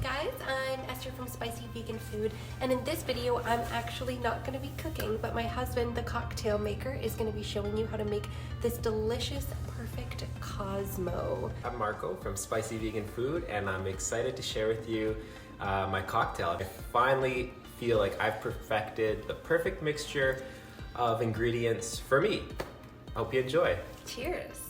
guys, I'm Esther from Spicy Vegan Food, and in this video I'm actually not going to be cooking, but my husband, the cocktail maker, is going to be showing you how to make this delicious, perfect Cosmo. I'm Marco from Spicy Vegan Food, and I'm excited to share with you my cocktail. I finally feel like I've perfected the perfect mixture of ingredients for me. Hope you enjoy. Cheers.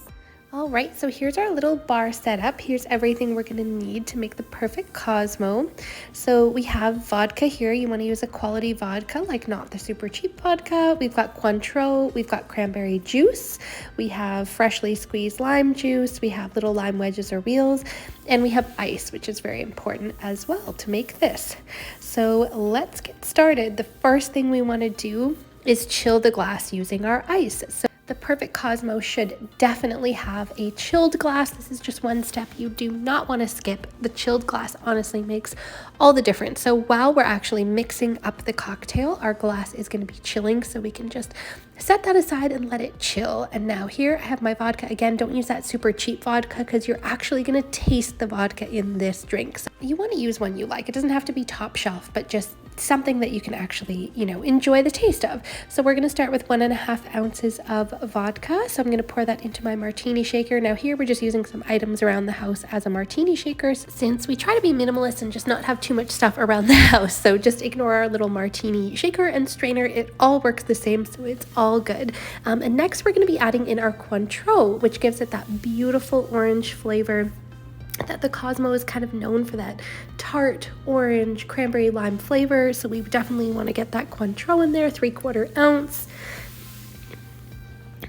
All right, so here's our little bar setup. Here's everything we're gonna need to make the perfect Cosmo. So we have vodka here. You wanna use a quality vodka, like not the super cheap vodka. We've got Cointreau, we've got cranberry juice, we have freshly squeezed lime juice, we have little lime wedges or wheels, and we have ice, which is very important as well to make this. So let's get started. The first thing we wanna do is chill the glass using our ice. So the perfect Cosmo should definitely have a chilled glass. This is just one step you do not want to skip. The chilled glass honestly makes all the difference. So while we're actually mixing up the cocktail, our glass is going to be chilling, so we can just set that aside and let it chill. And now here I have my vodka. Again, don't use that super cheap vodka because you're actually going to taste the vodka in this drink. So you want to use one you like. It doesn't have to be top shelf, but just something that you can actually, enjoy the taste of. So we're going to start with 1.5 ounces of vodka. So I'm going to pour that into my martini shaker. Now here we're just using some items around the house as a martini shaker, since we try to be minimalist and just not have too much stuff around the house. So just ignore our little martini shaker and strainer. It all works the same, so it's all good. And next we're going to be adding in our Cointreau, which gives it that beautiful orange flavor that the Cosmo is kind of known for, that tart orange cranberry lime flavor. So we definitely want to get that Cointreau in there, 3/4 ounce.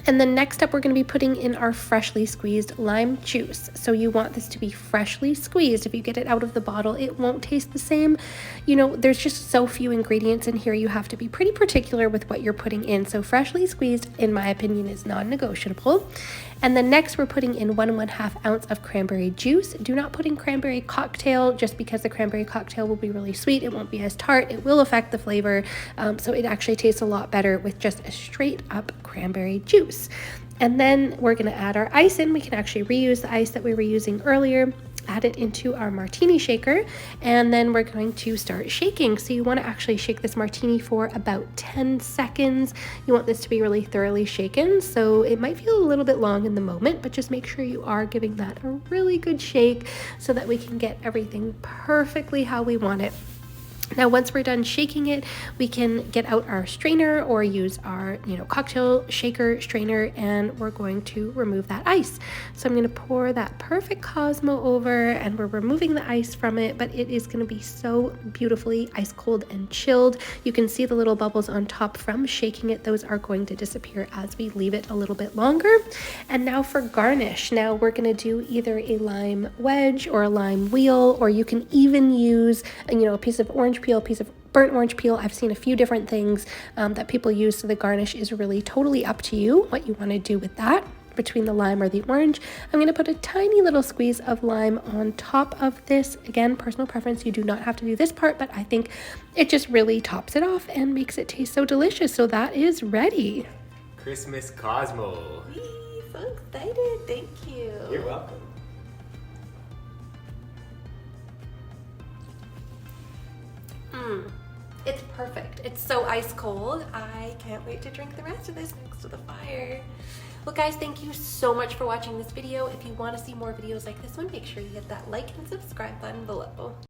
And then next up, we're going to be putting in our freshly squeezed lime juice. So you want this to be freshly squeezed. If you get it out of the bottle, it won't taste the same. There's just so few ingredients in here. You have to be pretty particular with what you're putting in. So freshly squeezed, in my opinion, is non-negotiable. And then next, we're putting in 1.5 ounce of cranberry juice. Do not put in cranberry cocktail, just because the cranberry cocktail will be really sweet. It won't be as tart. It will affect the flavor. So it actually tastes a lot better with just a straight up cranberry juice. And then we're going to add our ice in. We can actually reuse the ice that we were using earlier, add it into our martini shaker, and then we're going to start shaking. So you want to actually shake this martini for about 10 seconds. You want this to be really thoroughly shaken, so it might feel a little bit long in the moment, but just make sure you are giving that a really good shake so that we can get everything perfectly how we want it. Now, once we're done shaking it, we can get out our strainer or use our, cocktail shaker strainer, and we're going to remove that ice. So I'm going to pour that perfect Cosmo over, and we're removing the ice from it, but it is going to be so beautifully ice cold and chilled. You can see the little bubbles on top from shaking it. Those are going to disappear as we leave it a little bit longer. And now for garnish. Now we're going to do either a lime wedge or a lime wheel, or you can even use, a piece of orange peel, piece of burnt orange peel. I've seen a few different things that people use, so the garnish is really totally up to you what you want to do with that between the lime or the orange. I'm going to put a tiny little squeeze of lime on top of this. Again, personal preference. You do not have to do this part, but I think it just really tops it off and makes it taste so delicious. So that is ready. Christmas Cosmo. Whee, so excited. Thank you. You're welcome. It's perfect. It's so ice cold. I can't wait to drink the rest of this next to the fire. Well guys, thank you so much for watching this video. If you want to see more videos like this one, make sure you hit that like and subscribe button below.